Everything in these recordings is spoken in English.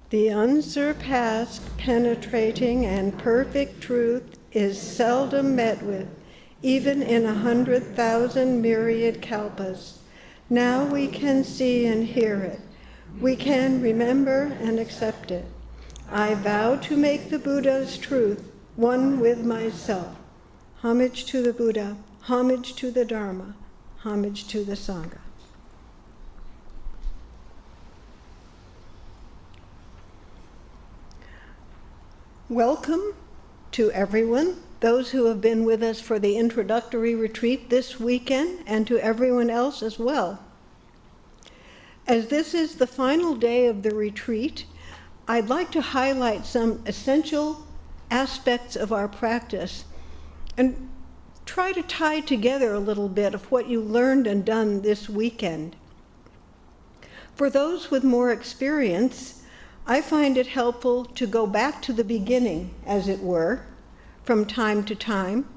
The unsurpassed, penetrating, and perfect truth is seldom met with, even in 100,000 myriad kalpas. Now we can see and hear it. We can remember and accept it. I vow to make the Buddha's truth one with myself. Homage to the Buddha, homage to the Dharma, homage to the Sangha. Welcome to everyone, those who have been with us for the introductory retreat this weekend, and to everyone else as well. As this is the final day of the retreat, I'd like to highlight some essential aspects of our practice and try to tie together a little bit of what you learned and done this weekend. For those with more experience, I find it helpful to go back to the beginning, as it were, from time to time,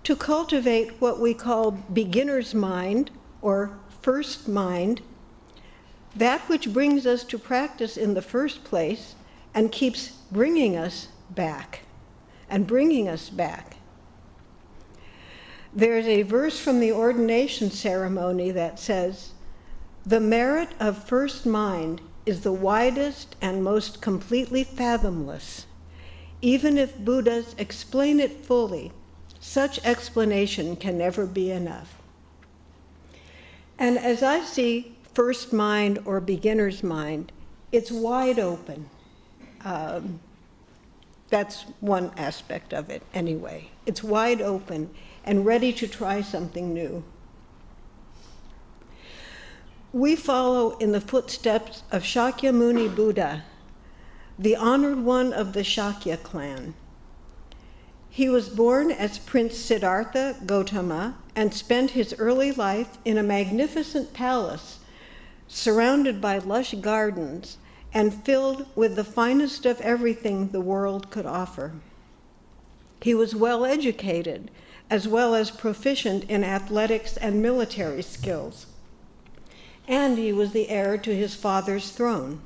to cultivate what we call beginner's mind, or first mind, that which brings us to practice in the first place and keeps bringing us back and bringing us back. There's a verse from the ordination ceremony that says, "The merit of first mind is the widest and most completely fathomless. Even if Buddhas explain it fully, such explanation can never be enough." And as I see first mind or beginner's mind, it's wide open. That's one aspect of it anyway. It's wide open and ready to try something new. We follow in the footsteps of Shakyamuni Buddha, the honored one of the Shakya clan. He was born as Prince Siddhartha Gautama and spent his early life in a magnificent palace surrounded by lush gardens and filled with the finest of everything the world could offer. He was well educated, as well as proficient in athletics and military skills. And he was the heir to his father's throne.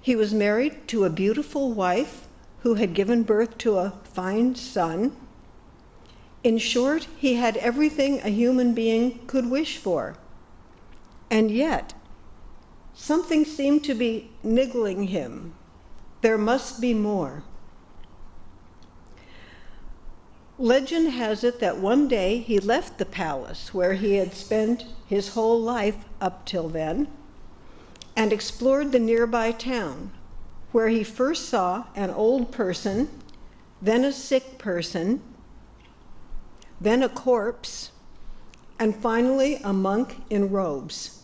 He was married to a beautiful wife who had given birth to a fine son. In short, he had everything a human being could wish for. And yet, something seemed to be niggling him. There must be more. Legend has it that one day he left the palace where he had spent his whole life up till then and explored the nearby town, where he first saw an old person, then a sick person, then a corpse, and finally a monk in robes.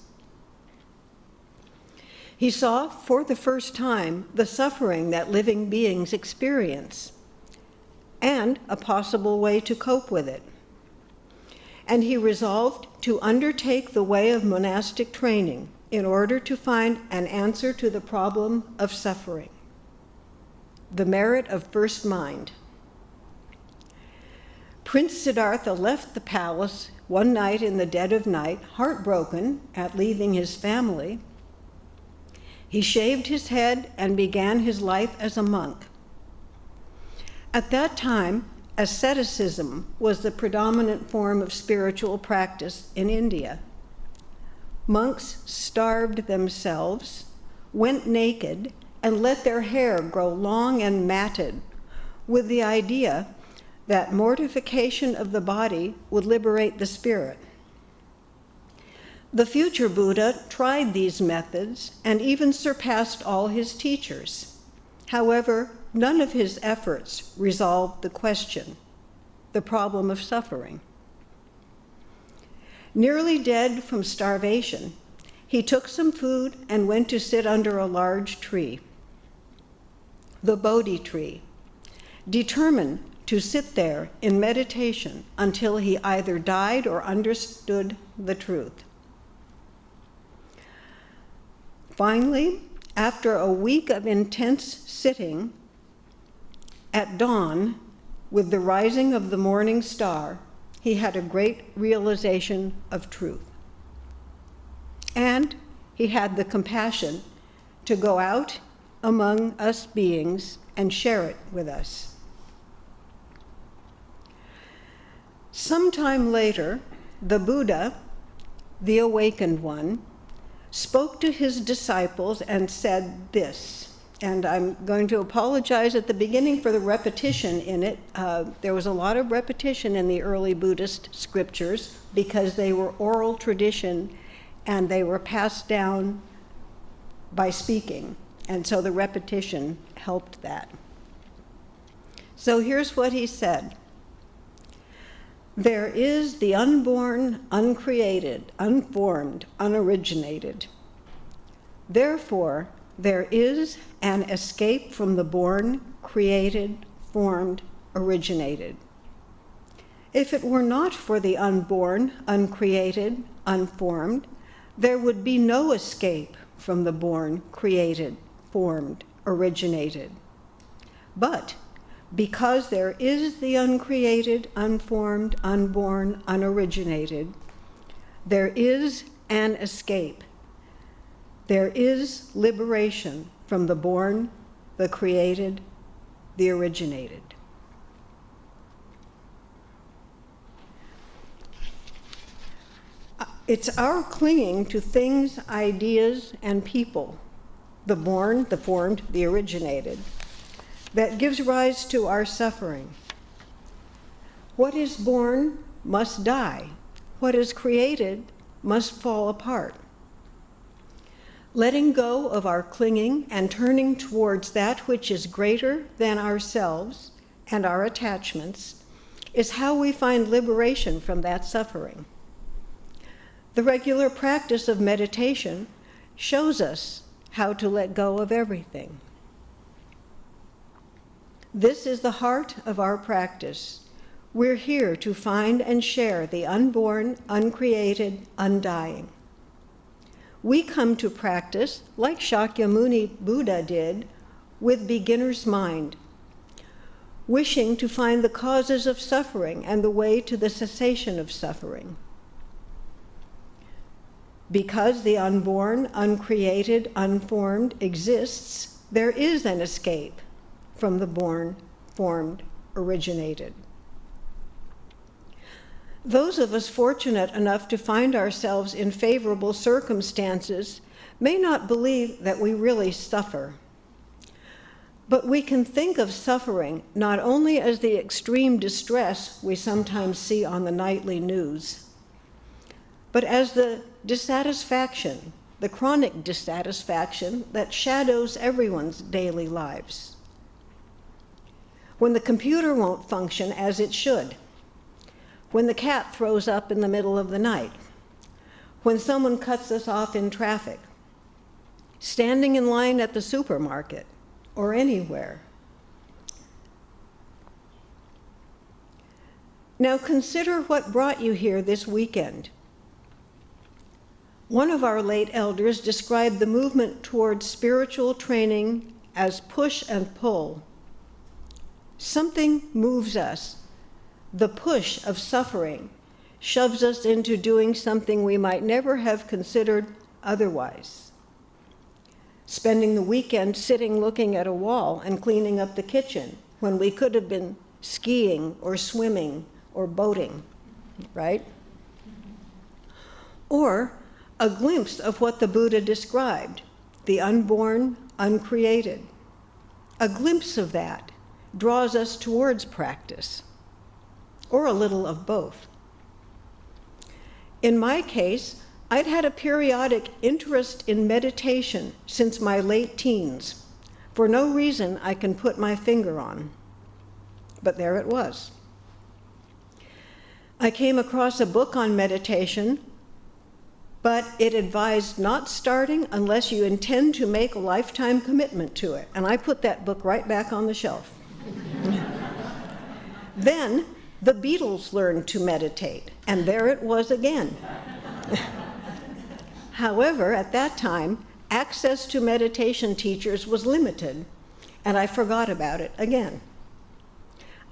He saw for the first time the suffering that living beings experience, and a possible way to cope with it. And he resolved to undertake the way of monastic training in order to find an answer to the problem of suffering, the merit of first mind. Prince Siddhartha left the palace one night in the dead of night, heartbroken at leaving his family. He shaved his head and began his life as a monk. At that time, asceticism was the predominant form of spiritual practice in India. Monks starved themselves, went naked, and let their hair grow long and matted, with the idea that mortification of the body would liberate the spirit. The future Buddha tried these methods and even surpassed all his teachers. However, none of his efforts resolved the question, the problem of suffering. Nearly dead from starvation, he took some food and went to sit under a large tree, the Bodhi tree, determined to sit there in meditation until he either died or understood the truth. Finally, after a week of intense sitting, at dawn, with the rising of the morning star, he had a great realization of truth. And he had the compassion to go out among us beings and share it with us. Sometime later, the Buddha, the awakened one, spoke to his disciples and said this, and I'm going to apologize at the beginning for the repetition in it. There was a lot of repetition in the early Buddhist scriptures because they were oral tradition and they were passed down by speaking, and so the repetition helped that. So here's what he said. There is the unborn, uncreated, unformed, unoriginated. Therefore, there is an escape from the born, created, formed, originated. If it were not for the unborn, uncreated, unformed, there would be no escape from the born, created, formed, originated. But because there is the uncreated, unformed, unborn, unoriginated, there is an escape. There is liberation from the born, the created, the originated. It's our clinging to things, ideas, and people, the born, the formed, the originated, that gives rise to our suffering. What is born must die. What is created must fall apart. Letting go of our clinging and turning towards that which is greater than ourselves and our attachments is how we find liberation from that suffering. The regular practice of meditation shows us how to let go of everything. This is the heart of our practice. We're here to find and share the unborn, uncreated, undying. We come to practice, like Shakyamuni Buddha did, with beginner's mind, wishing to find the causes of suffering and the way to the cessation of suffering. Because the unborn, uncreated, unformed exists, there is an escape from the born, formed, originated. Those of us fortunate enough to find ourselves in favorable circumstances may not believe that we really suffer. But we can think of suffering not only as the extreme distress we sometimes see on the nightly news, but as the dissatisfaction, the chronic dissatisfaction that shadows everyone's daily lives. When the computer won't function as it should, when the cat throws up in the middle of the night, when someone cuts us off in traffic, standing in line at the supermarket, or anywhere. Now consider what brought you here this weekend. One of our late elders described the movement towards spiritual training as push and pull. Something moves us. The push of suffering shoves us into doing something we might never have considered otherwise. Spending the weekend sitting looking at a wall and cleaning up the kitchen when we could have been skiing or swimming or boating, right? Or a glimpse of what the Buddha described, the unborn, uncreated. A glimpse of that draws us towards practice, or a little of both. In my case, I'd had a periodic interest in meditation since my late teens, for no reason I can put my finger on. But there it was. I came across a book on meditation, but it advised not starting unless you intend to make a lifetime commitment to it. And I put that book right back on the shelf. Then the Beatles learned to meditate, and there it was again. However, at that time, access to meditation teachers was limited, and I forgot about it again.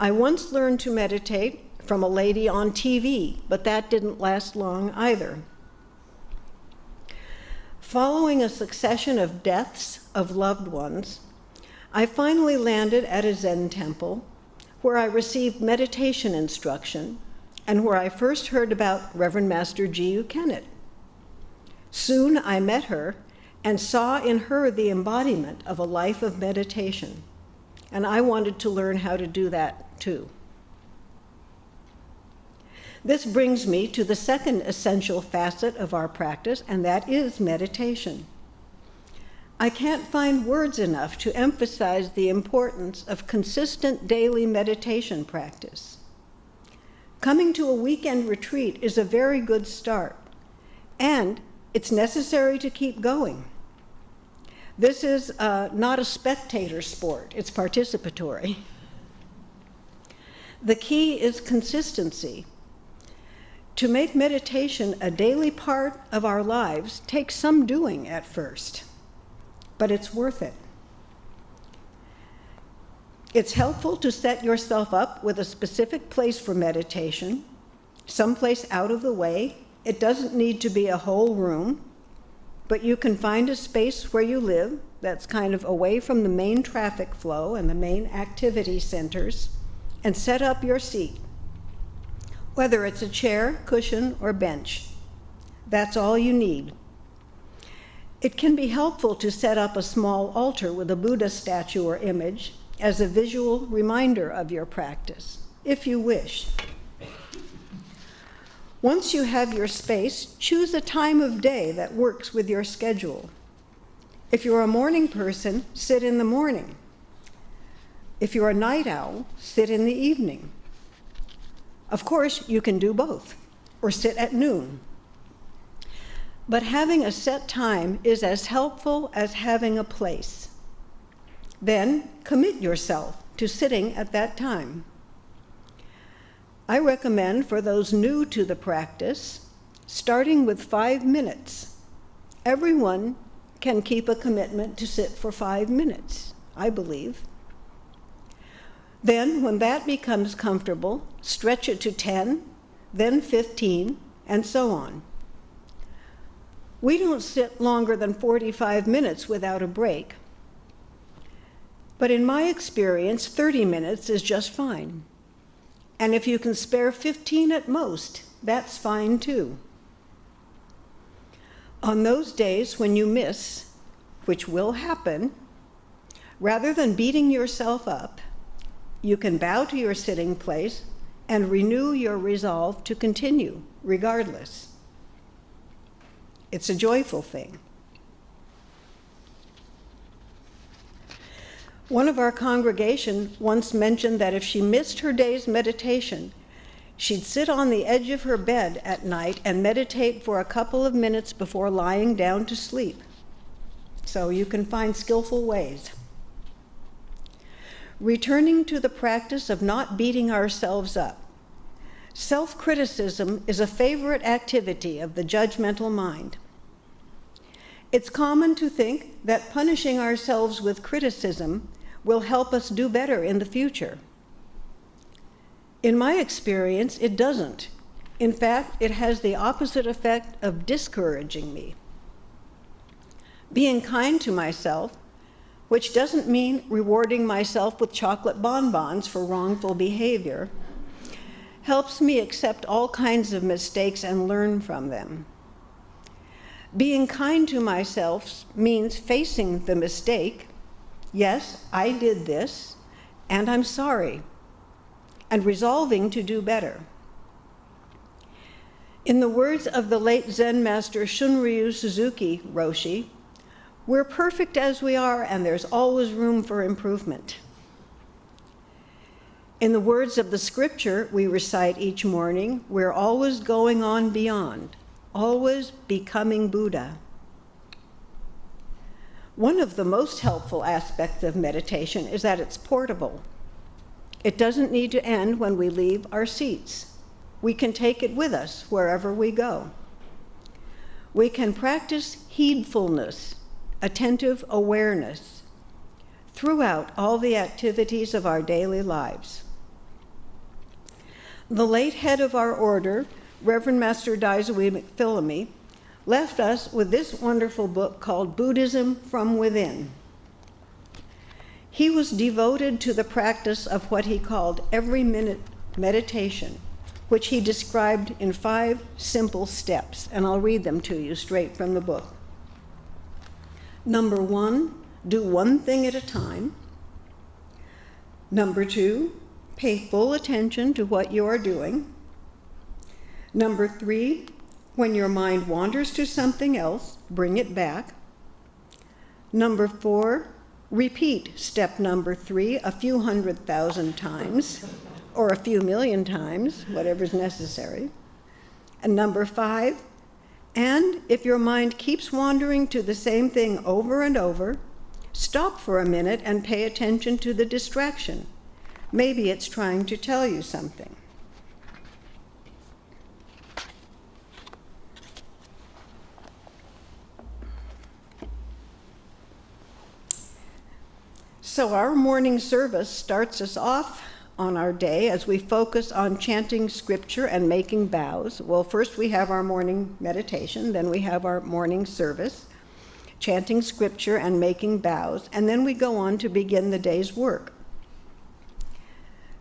I once learned to meditate from a lady on TV, but that didn't last long either. Following a succession of deaths of loved ones, I finally landed at a Zen temple where I received meditation instruction and where I first heard about Reverend Master Jiyu-Kennett. Soon I met her and saw in her the embodiment of a life of meditation, and I wanted to learn how to do that too. This brings me to the second essential facet of our practice, and that is meditation. I can't find words enough to emphasize the importance of consistent daily meditation practice. Coming to a weekend retreat is a very good start, and it's necessary to keep going. This is not a spectator sport, it's participatory. The key is consistency. To make meditation a daily part of our lives takes some doing at first, but it's worth it. It's helpful to set yourself up with a specific place for meditation, someplace out of the way. It doesn't need to be a whole room, but you can find a space where you live that's kind of away from the main traffic flow and the main activity centers, and set up your seat. Whether it's a chair, cushion, or bench, that's all you need. It can be helpful to set up a small altar with a Buddha statue or image as a visual reminder of your practice, if you wish. Once you have your space, choose a time of day that works with your schedule. If you're a morning person, sit in the morning. If you're a night owl, sit in the evening. Of course, you can do both, or sit at noon. But having a set time is as helpful as having a place. Then commit yourself to sitting at that time. I recommend for those new to the practice, starting with 5 minutes. Everyone can keep a commitment to sit for 5 minutes, I believe. Then, when that becomes comfortable, stretch it to 10, then 15, and so on. We don't sit longer than 45 minutes without a break. But in my experience, 30 minutes is just fine. And if you can spare 15 at most, that's fine too. On those days when you miss, which will happen, rather than beating yourself up, you can bow to your sitting place and renew your resolve to continue, regardless. It's a joyful thing. One of our congregation once mentioned that if she missed her day's meditation, she'd sit on the edge of her bed at night and meditate for a couple of minutes before lying down to sleep. So you can find skillful ways. Returning to the practice of not beating ourselves up. Self-criticism is a favorite activity of the judgmental mind. It's common to think that punishing ourselves with criticism will help us do better in the future. In my experience, it doesn't. In fact, it has the opposite effect of discouraging me. Being kind to myself, which doesn't mean rewarding myself with chocolate bonbons for wrongful behavior, helps me accept all kinds of mistakes and learn from them. Being kind to myself means facing the mistake. Yes, I did this, and I'm sorry, and resolving to do better. In the words of the late Zen master Shunryu Suzuki Roshi, we're perfect as we are, and there's always room for improvement. In the words of the scripture we recite each morning, we're always going on beyond, always becoming Buddha. One of the most helpful aspects of meditation is that it's portable. It doesn't need to end when we leave our seats. We can take it with us wherever we go. We can practice heedfulness, attentive awareness, throughout all the activities of our daily lives. The late head of our order, Reverend Master Daisui McPhillamy, left us with this wonderful book called Buddhism from Within. He was devoted to the practice of what he called every minute meditation, which he described in 5 simple steps, and I'll read them to you straight from the book. Number 1, do one thing at a time. Number 2, pay full attention to what you are doing. Number 3, when your mind wanders to something else, bring it back. Number 4, repeat step number 3 a few 100,000 times, or a few million times, whatever's necessary. And number 5, and if your mind keeps wandering to the same thing over and over, stop for a minute and pay attention to the distraction. Maybe it's trying to tell you something. So our morning service starts us off on our day as we focus on chanting scripture and making vows. Well, first we have our morning meditation, then we have our morning service, chanting scripture and making vows, and then we go on to begin the day's work.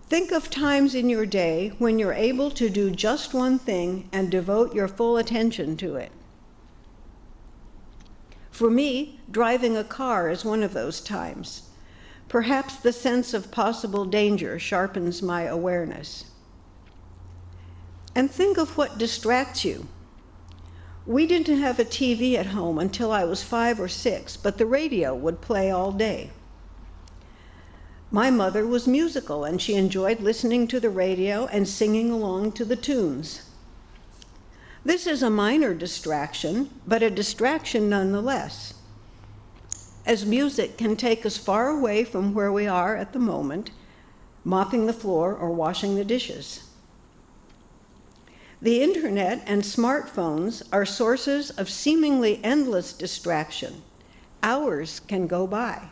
Think of times in your day when you're able to do just one thing and devote your full attention to it. For me, driving a car is one of those times. Perhaps the sense of possible danger sharpens my awareness. And think of what distracts you. We didn't have a TV at home until I was 5 or 6, but the radio would play all day. My mother was musical, and she enjoyed listening to the radio and singing along to the tunes. This is a minor distraction, but a distraction nonetheless, as music can take us far away from where we are at the moment, mopping the floor or washing the dishes. The internet and smartphones are sources of seemingly endless distraction. Hours can go by.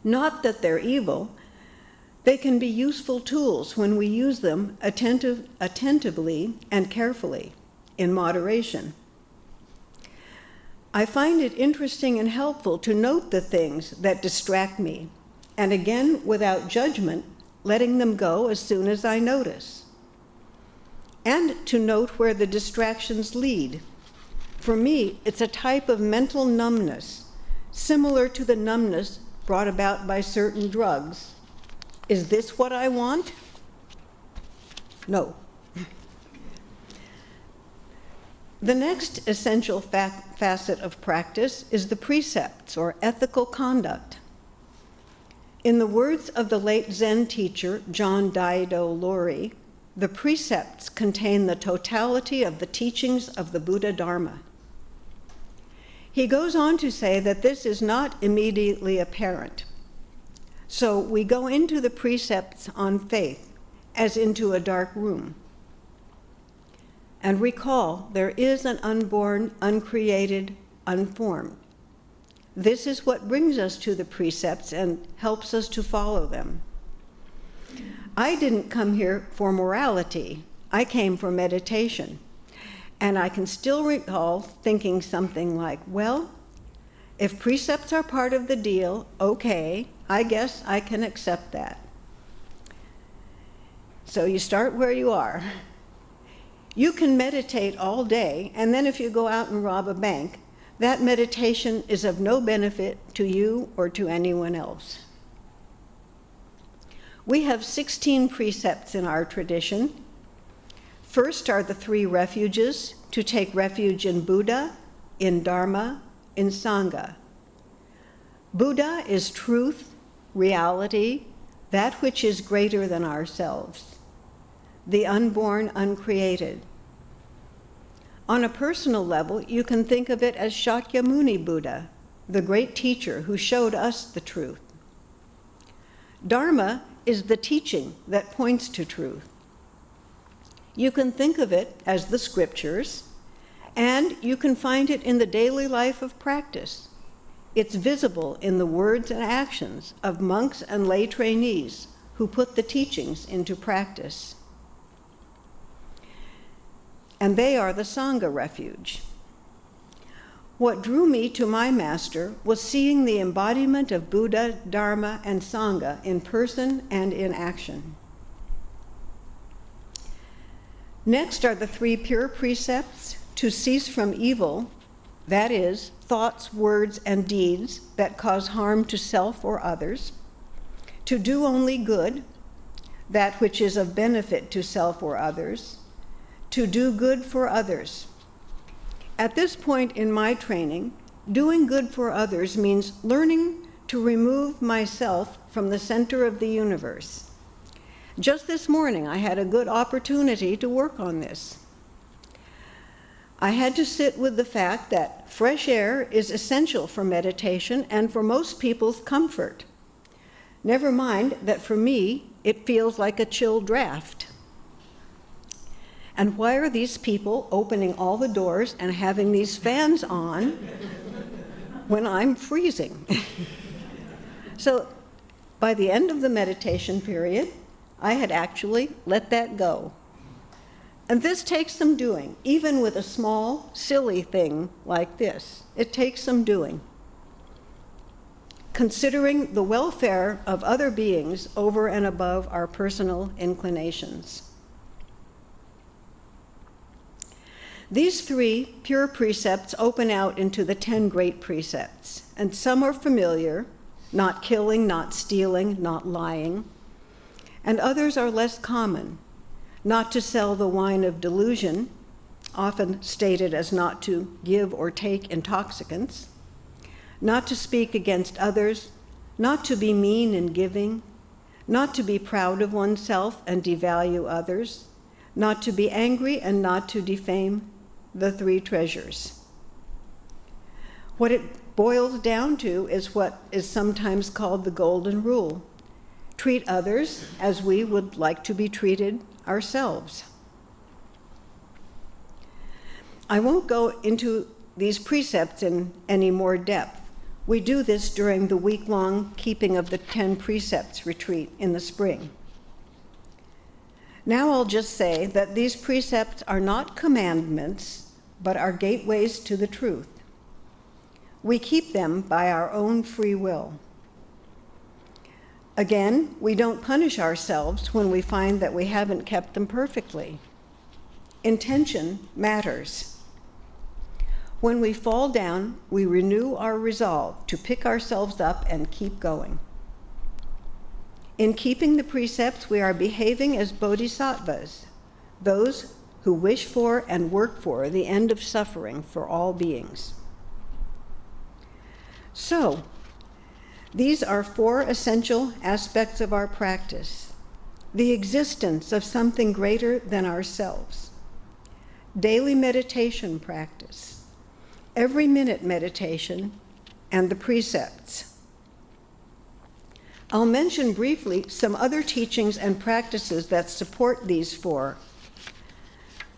Not that they're evil. They can be useful tools when we use them attentively and carefully, in moderation. I find it interesting and helpful to note the things that distract me, and again, without judgment, letting them go as soon as I notice. And to note where the distractions lead. For me, it's a type of mental numbness, similar to the numbness brought about by certain drugs. Is this what I want? No. The next essential facet of practice is the precepts, or ethical conduct. In the words of the late Zen teacher, John Daido Loori, the precepts contain the totality of the teachings of the Buddha Dharma. He goes on to say that this is not immediately apparent. So we go into the precepts on faith, as into a dark room. And recall, there is an unborn, uncreated, unformed. This is what brings us to the precepts and helps us to follow them. I didn't come here for morality. I came for meditation. And I can still recall thinking something like, well, if precepts are part of the deal, okay, I guess I can accept that. So you start where you are. You can meditate all day, and then if you go out and rob a bank, that meditation is of no benefit to you or to anyone else. We have 16 precepts in our tradition. First are the 3 refuges, to take refuge in Buddha, in Dharma, in Sangha. Buddha is truth, reality, that which is greater than ourselves, the unborn, uncreated. On a personal level, you can think of it as Shakyamuni Buddha, the great teacher who showed us the truth. Dharma is the teaching that points to truth. You can think of it as the scriptures, and you can find it in the daily life of practice. It's visible in the words and actions of monks and lay trainees who put the teachings into practice. and they are the Sangha refuge. What drew me to my master was seeing the embodiment of Buddha, Dharma, and Sangha in person and in action. Next are the 3 pure precepts: to cease from evil, that is, thoughts, words, and deeds that cause harm to self or others; to do only good, that which is of benefit to self or others; to do good for others. At this point in my training, doing good for others means learning to remove myself from the center of the universe. Just this morning, I had a good opportunity to work on this. I had to sit with the fact that fresh air is essential for meditation and for most people's comfort. Never mind that for me, it feels like a chill draft. And why are these people opening all the doors and having these fans on when I'm freezing? So by the end of the meditation period, I had actually let that go. And this takes some doing, even with a small, silly thing like this. It takes some doing. Considering the welfare of other beings over and above our personal inclinations. These 3 pure precepts open out into the 10 great precepts, and some are familiar: not killing, not stealing, not lying. And others are less common: not to sell the wine of delusion, often stated as not to give or take intoxicants; not to speak against others; not to be mean in giving; not to be proud of oneself and devalue others; not to be angry and not to defame, the 3 treasures. What it boils down to is what is sometimes called the golden rule: treat others as we would like to be treated ourselves. I won't go into these precepts in any more depth. We do this during the week-long Keeping of the 10 Precepts retreat in the spring. Now I'll just say that these precepts are not commandments, but are gateways to the truth. We keep them by our own free will. Again, we don't punish ourselves when we find that we haven't kept them perfectly. Intention matters. When we fall down, we renew our resolve to pick ourselves up and keep going. In keeping the precepts, we are behaving as bodhisattvas, those who wish for and work for the end of suffering for all beings. So, these are 4 essential aspects of our practice: the existence of something greater than ourselves, daily meditation practice, every minute meditation, and the precepts. I'll mention briefly some other teachings and practices that support these 4.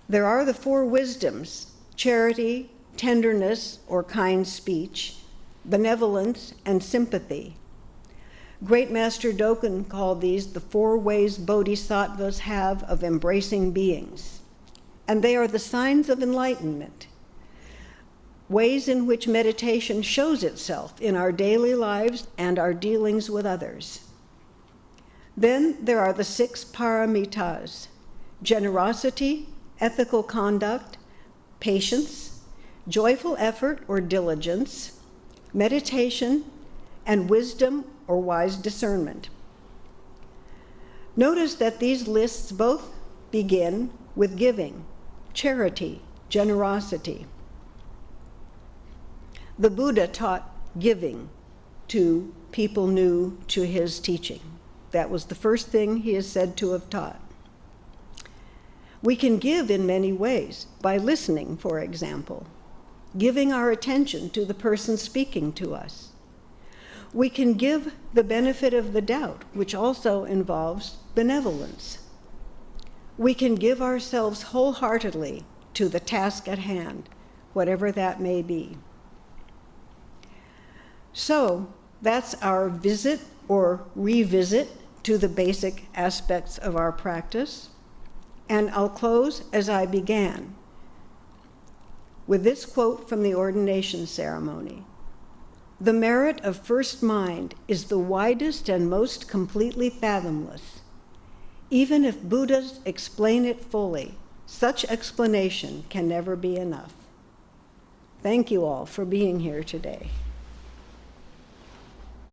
There are the 4 wisdoms: charity, tenderness or kind speech, benevolence, and sympathy. Great Master Dogen called these the 4 ways bodhisattvas have of embracing beings, and they are the signs of enlightenment, ways in which meditation shows itself in our daily lives and our dealings with others. Then there are the 6 paramitas: generosity, ethical conduct, patience, joyful effort or diligence, meditation, and wisdom or wise discernment. Notice that these lists both begin with giving, charity, generosity. The Buddha taught giving to people new to his teaching. That was the first thing he is said to have taught. We can give in many ways, by listening, for example, giving our attention to the person speaking to us. We can give the benefit of the doubt, which also involves benevolence. We can give ourselves wholeheartedly to the task at hand, whatever that may be. So that's our visit or revisit to the basic aspects of our practice. And I'll close as I began, with this quote from the ordination ceremony. "The merit of first mind is the widest and most completely fathomless. Even if Buddhas explain it fully, such explanation can never be enough." Thank you all for being here today.